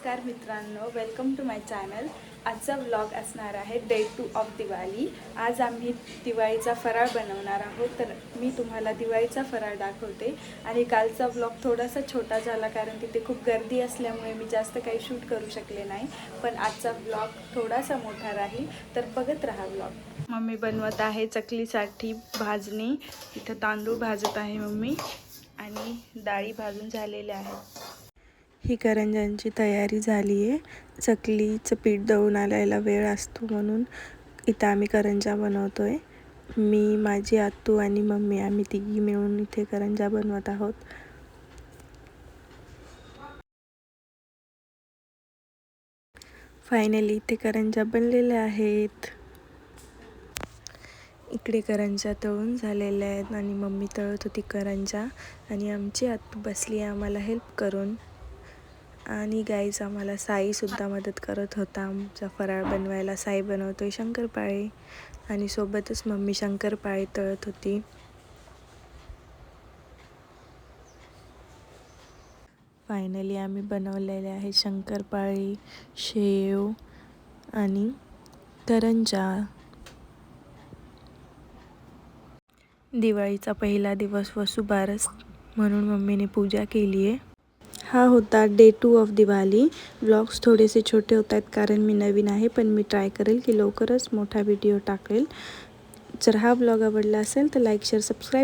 नमस्कार मित्रांनो, welcome to my channel. आजचा व्लॉग असणार आहे डे 2 ऑफ दिवाळी। आज आम्ही दिवाळीचा फराळ बनवणार आहोत, तर मी तुम्हाला दिवाळीचा फराळ दाखवते। आणि कालचा व्लॉग थोडासा छोटा झाला कारण तिथे खूप गर्दी असल्यामुळे मी जास्त काही शूट करू शकले नाही, पण आजचा व्लॉग थोडासा मोठा राहील, तर बघत राहा व्लॉग। मम्मी बनवत आहे चकलीसाठी भाजणी। इथं तांदूळ भाजत आहे मम्मी आणि डाळी भाजून झालेल्या आहेत। ही करंज्यांची तयारी झाली आहे। चकलीचं पीठ दळून आणायला वेळ असतो म्हणून इथं आम्ही करंज्या बनवतोय। मी, माझी आत्तू आणि मम्मी आम्ही तिघी मिळून इथे करंज्या बनवत आहोत। फायनली इथे करंज्या बनलेल्या आहेत। इकडे करंज्या तळून झालेल्या आहेत आणि मम्मी तळत होती करंज्या आणि आमची आत्तू बसली आहे आम्हाला हेल्प करून। आणि गाईज आम्हाला साईसुद्धा मदत करत होता आमचा फराळ बनवायला। साई बनवतोय शंकरपाळी आणि सोबतच मम्मी शंकरपाळी तळत होती। फायनली आम्ही बनवलेले आहे शंकरपाळी, शेव आणि करंज्या। दिवाळीचा पहिला दिवस वसुबारस म्हणून मम्मीने पूजा केली आहे। हा होता डे 2 ऑफ दिवाळी। व्लॉग्स थोडेसे छोटे होत आहेत कारण मी नवीन आहे, पण मी ट्राय करेल की लवकरच मोठा व्हिडिओ टाकेल। जर हा व्लॉग आवडला असेल तर लाईक, शेअर, सबस्क्राईब